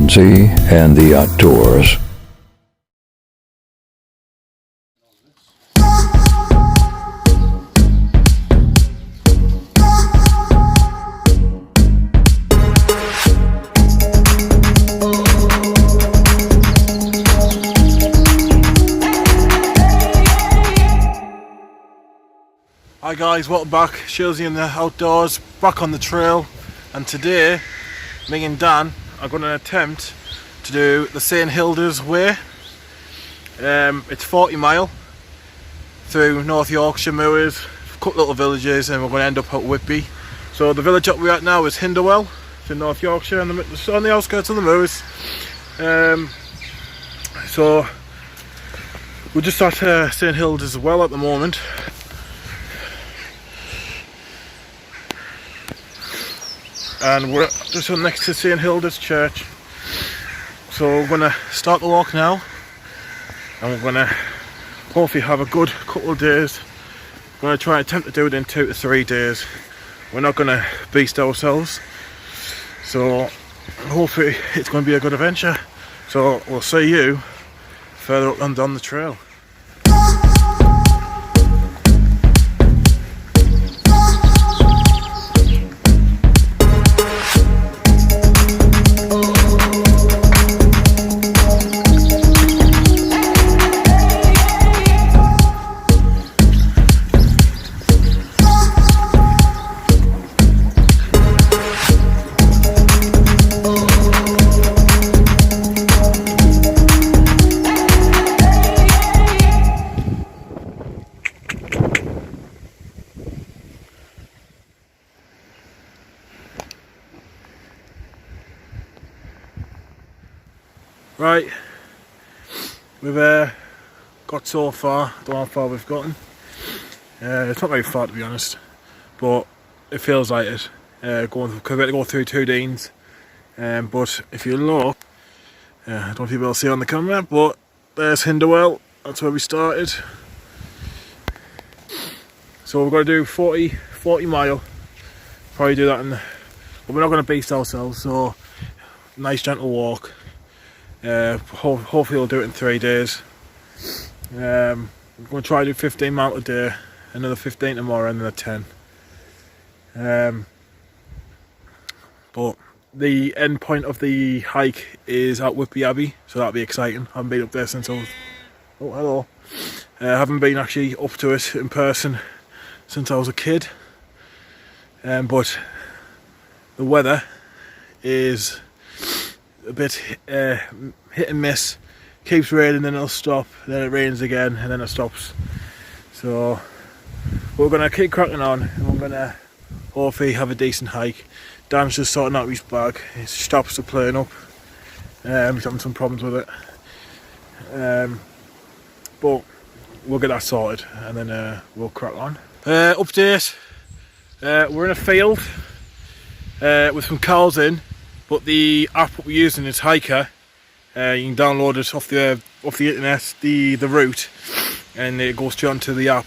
vibrancy and the outdoors. Hi guys, welcome back. Shilsey in the outdoors, back on the trail, and today me and Dan are going to attempt to do the Saint Hilda's way. It's 40 mile through North Yorkshire moors, a couple little villages, and we're going to end up at Whitby. So the village that we're at now is Hinderwell. It's in North Yorkshire, and it's on the outskirts of the moors. So we're just at Saint Hilda's as well at the moment. And we're just next to Saint Hilda's church. So we're going to start the walk now, and we're going to hopefully have a good couple of days. We're going to try and attempt to do it in 2 to 3 days. We're not going to beast ourselves, so hopefully it's going to be a good adventure. So we'll see you further up and down the trail. Right, we've got so far. Don't know how far we've gotten. It's not very far, to be honest, but it feels like it. Because we had to go through 2 deans. But if you look, I don't know if you'll be able to see on the camera, but there's Hinderwell. That's where we started. So we're going to do 40 mile. Probably do that, but we're not going to beast ourselves. So nice gentle walk. Hopefully we'll do it in 3 days. I'm going to try to do 15 miles a day, another 15 tomorrow, and then a 10. But the end point of the hike is at Whitby Abbey, so that'll be exciting. I haven't been up there since I was... Oh, hello. I haven't been actually up to it in person since I was a kid. But the weather is a bit hit and miss. Keeps raining, then it'll stop, then it rains again, and then it stops. So we're going to keep cracking on, and we're going to hopefully have a decent hike. Dan's just sorting out his bag. His stops are playing up. He's having some problems with it. But we'll get that sorted, and then we'll crack on. Update. We're in a field with some cows in. But the app that we're using is Hiker. You can download it off the internet, the route, and it goes straight onto the app.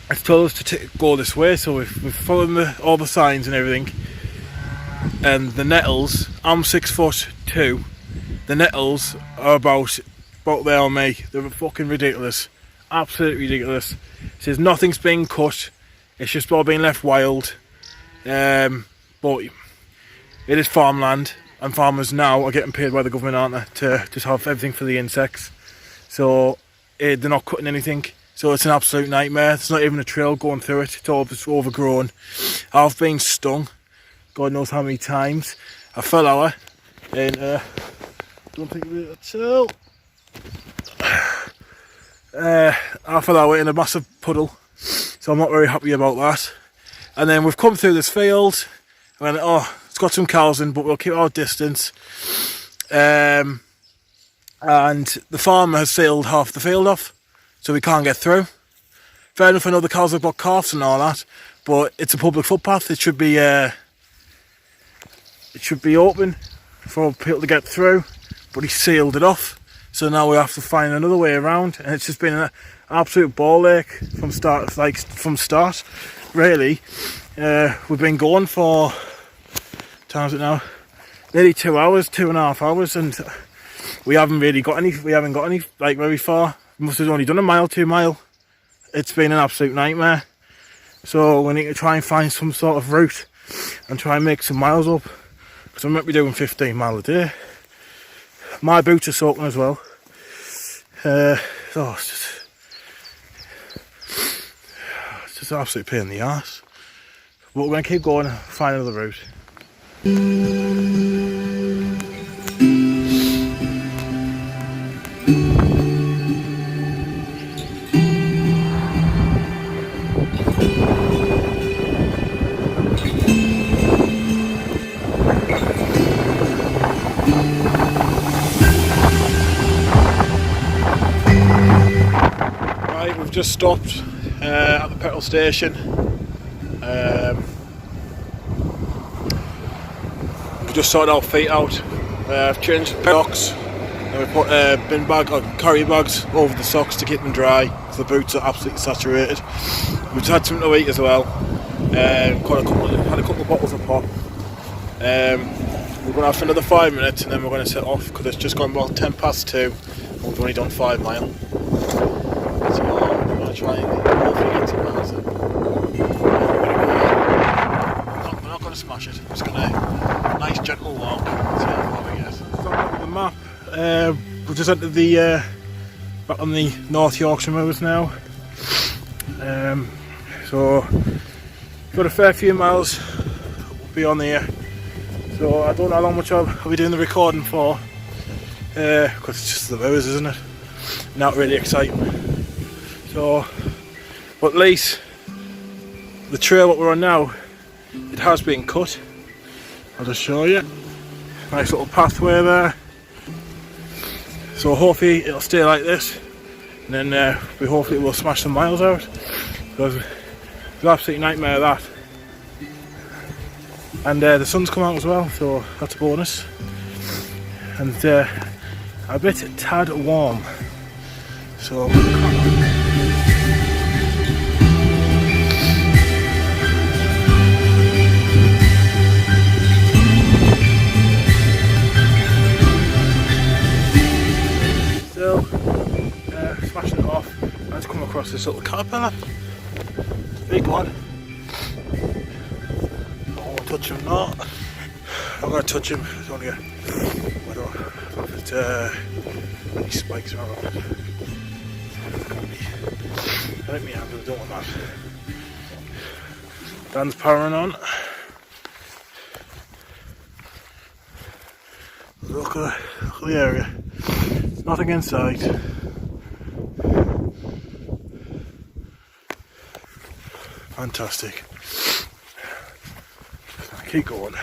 It's told us to go this way, so we're following all the signs and everything. And the nettles, I'm 6'2". The nettles are about there on me. They're fucking ridiculous, absolutely ridiculous. It says nothing's being cut. It's just all being left wild. But it is farmland, and farmers now are getting paid by the government, aren't they, to just have everything for the insects. So they're not cutting anything. So it's an absolute nightmare. There's not even a trail going through it. It's all just overgrown. I've been stung, God knows how many times. I fell out in don't think it's I fell out in a massive puddle. So I'm not very happy about that. And then we've come through this field, and it's got some cows in, but we'll keep our distance. And the farmer has sealed half the field off, so we can't get through. Fair enough, I know the cows have got calves and all that, but it's a public footpath. It should be open for people to get through, but he sealed it off. So now we have to find another way around, and it's just been an absolute ball ache from start. Really. We've been going for, what time is it now? nearly 2 hours, 2.5 hours, and we haven't really got any. We haven't got any like very far. We must have only done a mile, 2 mile. It's been an absolute nightmare. So we need to try and find some sort of route and try and make some miles up, because I might be doing 15 miles a day. My boots are soaking as well. So it's just an absolute pain in the arse. But we're going to keep going and find another route. Right, we've just stopped at the petrol station. We've just sorted our feet out. I've changed the socks, and we put bin bag or carry bags over the socks to keep them dry, because the boots are absolutely saturated. We've just had something to eat as well. Had a couple of bottles of pop. We're going to have for another 5 minutes, and then we're going to set off, because it's just gone about 2:10. And we've only done 5 miles. So we're going to try and hopefully get 2 miles in. We're not going to smash it. We're just going to nice gentle walk. See how far we get. Stop at the map. We've just entered the back on the North Yorkshire moors now. So got a fair few miles beyond here. So I don't know how long much I'll be doing the recording for, because it's just the moors, isn't it? Not really exciting. So, but at least the trail that we're on now, it has been cut. I'll just show you. Nice little pathway there. So hopefully it'll stay like this, and then we hopefully will smash some miles out, because it's an absolute nightmare that. And the sun's come out as well, so that's a bonus. And a bit tad warm. So still smashing it off. I just come across this little caterpillar. Big one. Touch him not. I'm gonna touch him. It's only I don't know if it's any spikes around it. I think me hands, I don't want that. Dan's powering on. Look at the area. Nothing in sight. Fantastic. Keep going.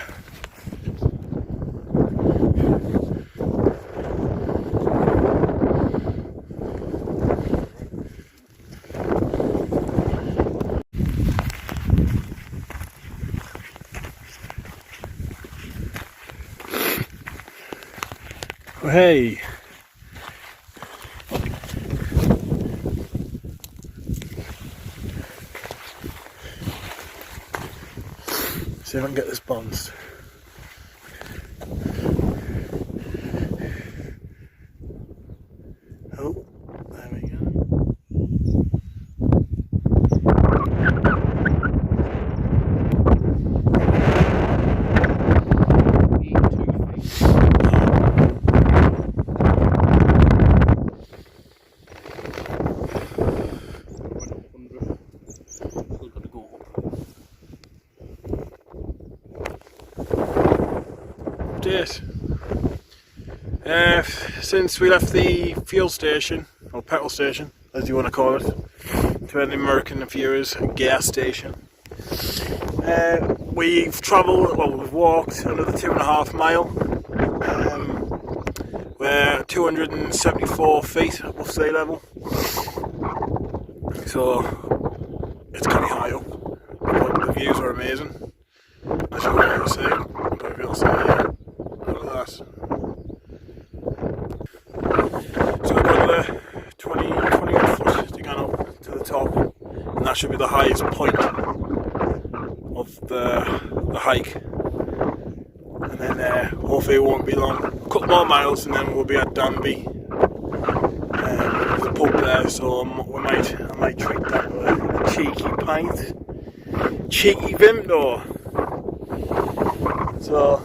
Oh, hey. See if I can get this bounced. Oh, there we go. Since we left the fuel station, or petrol station, as you want to call it, to an American viewers gas station, we've travelled, well, we've walked another 2.5 miles. We're 274 feet above sea level, so it's kind of high up, but the views are amazing, as you can see. I'll be able to see here. Look at that. So we've got another 20 foot to go up to the top, and that should be the highest point of the hike. and then hopefully it won't be long. A couple more miles and then we'll be at Danby. There's a pub there, so I might treat that with a cheeky pint. Cheeky Vimto. So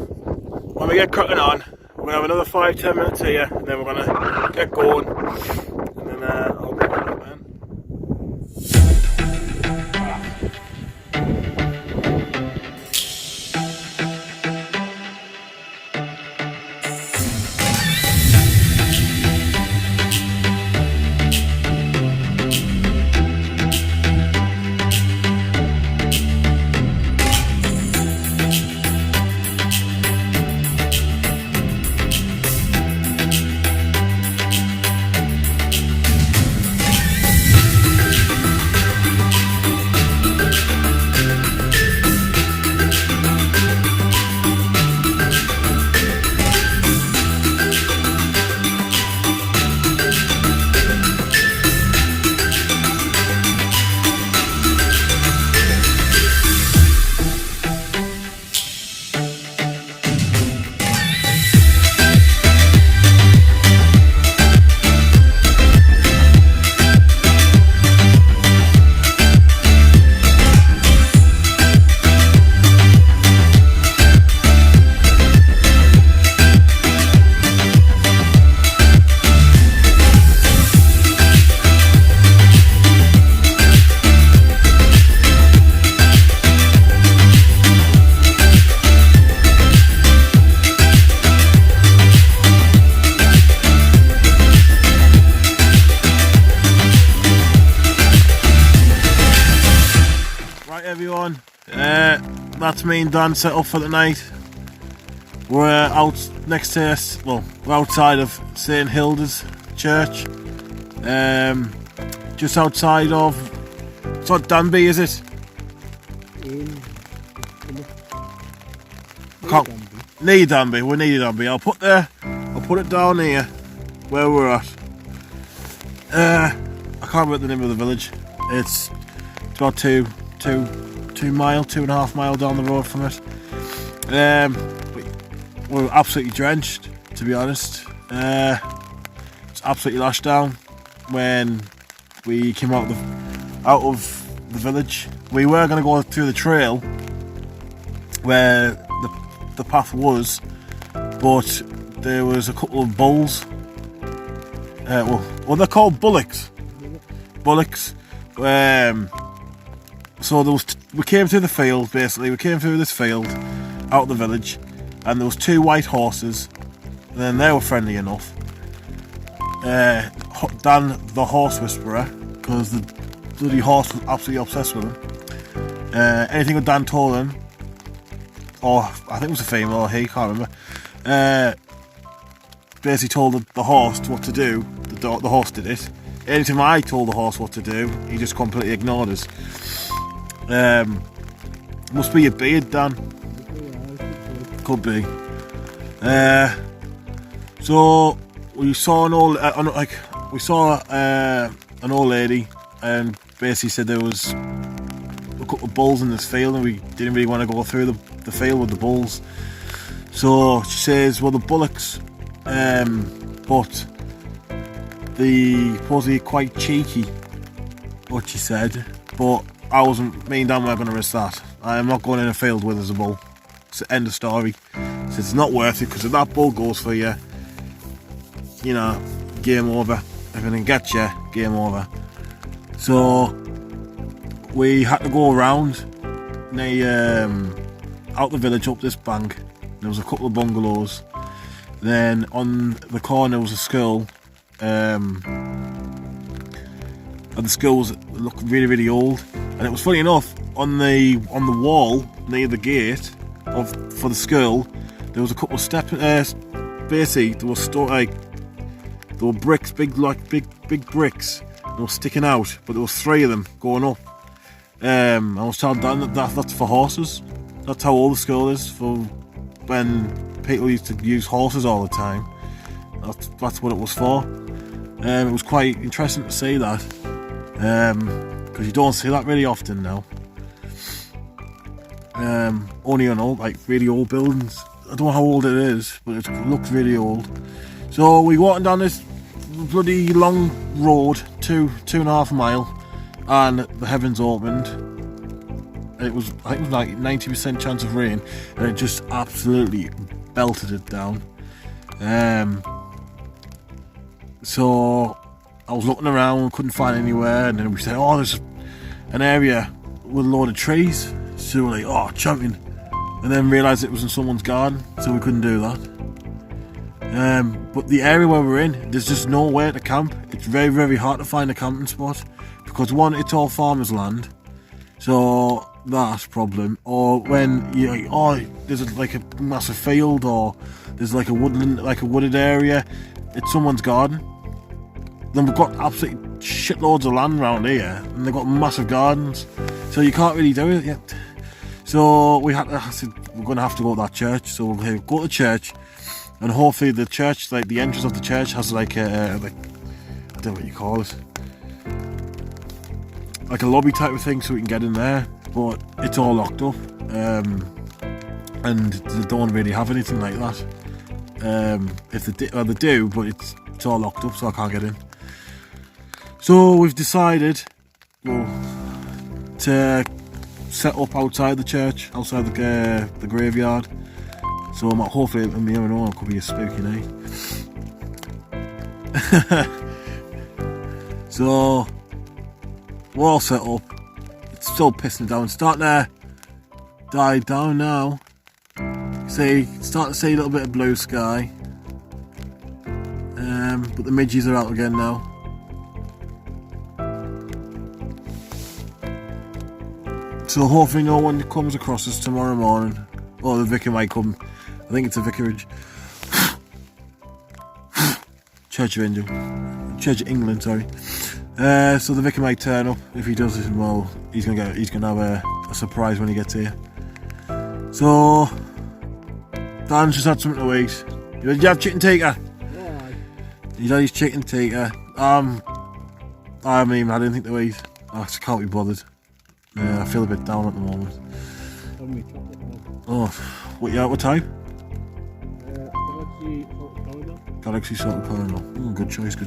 when we get cracking on, we're going to have another 5-10 minutes here, and then we're going to get going, and then I'll be back then. Everyone, that's me and Dan set up for the night. We're out next to us, well, we're outside of Saint Hilda's church, just outside of, it's not Danby, is it? Near Danby, we're near Danby. I'll put it down here where we're at. I can't remember the name of the village. It's about 2.5 mile down the road from it. We're absolutely drenched, to be honest. It's absolutely lashed down when we came out of the village. We were going to go through the trail where the path was, but there was a couple of bulls. Well, they're called bullocks. So we came through the field, basically. We came through this field, out of the village, and there was 2 white horses, and then they were friendly enough. Dan, the horse whisperer, because the bloody horse was absolutely obsessed with him. Anything that Dan told him, or I think it was a female or he, can't remember, basically told the horse what to do. The horse did it. Anytime I told the horse what to do, he just completely ignored us. Must be your beard, Dan. Could be. So we saw an old lady, and basically said there was a couple of bulls in this field, and we didn't really want to go through the field with the bulls. So she says, well, the bullocks, but supposedly quite cheeky, what she said, but me and Dan weren't going to risk that. I am not going in a field with as a bull. It's the end of story. So it's not worth it, because if that bull goes for you, you know, game over. If it gets you, game over. So we had to go around out the village up this bank. There was a couple of bungalows. Then on the corner was a school. And the school looked really, really old. And it was funny enough, on the wall near the gate for the school, there was a couple of steps. Basically, there were bricks, big bricks. They were sticking out, but there was 3 of them going up. I was told that's for horses. That's how old the school is, for when people used to use horses all the time. That's what it was for. It was quite interesting to see that, because you don't see that really often now. Only on really old buildings. I don't know how old it is, but it looks really old. So we walking down this bloody long road, 2.5 miles, and the heavens opened. And I think it was like 90% chance of rain, and it just absolutely belted it down. So I was looking around, couldn't find anywhere, and then we said, oh, there's an area with a load of trees. So we're like, oh, champion. And then realised it was in someone's garden, so we couldn't do that. But the area where we're in, there's just nowhere to camp. It's very, very hard to find a camping spot, because one, it's all farmers' land, so that's a problem. Or when you like, oh, there's like a massive field, or there's like a woodland, like a wooded area, it's someone's garden. Then we've got absolutely shitloads of land around here, and they've got massive gardens, so you can't really do it yet. So I said, we're going to have to go to that church. So we'll go to church, and hopefully the church, like the entrance of the church, has like I don't know what you call it, like a lobby type of thing, so we can get in there. But it's all locked up, and they don't really have anything like that. If they do, but it's all locked up, so I can't get in. So we've decided, well, to set up outside the church, outside the graveyard. So hopefully, you never know, it could be a spooky night. So we're all set up. It's still pissing down. Starting to die down now. Start to see a little bit of blue sky. But the midges are out again now. So hopefully no one comes across us tomorrow morning. Or the vicar might come. I think it's a vicarage. Church of England, sorry. So the vicar might turn up. If he does, well, he's gonna have a surprise when he gets here. So Dan's just had something to eat. Did you have chicken tikka? Yeah. He's had his chicken tikka. I haven't even had anything to eat. I just can't be bothered. I feel a bit down at the moment. Oh, what time? Galaxy salt and caramel. Good choice.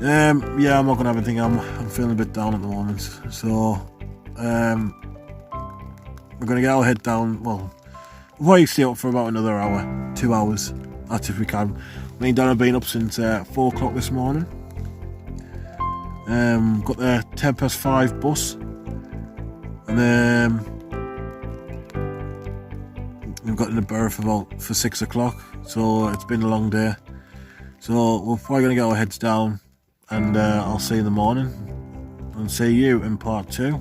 Yeah, I'm not gonna have anything. I'm feeling a bit down at the moment. So, we're gonna get our head down. Well, we'll probably stay up for about another hour, 2 hours. That's if we can. Me and Dan have been up since 4 o'clock this morning. Got the 5:10 bus. And we've got in the berth for 6 o'clock, so it's been a long day. So we're probably going to get our heads down, and I'll see you in the morning, and see you in part 2.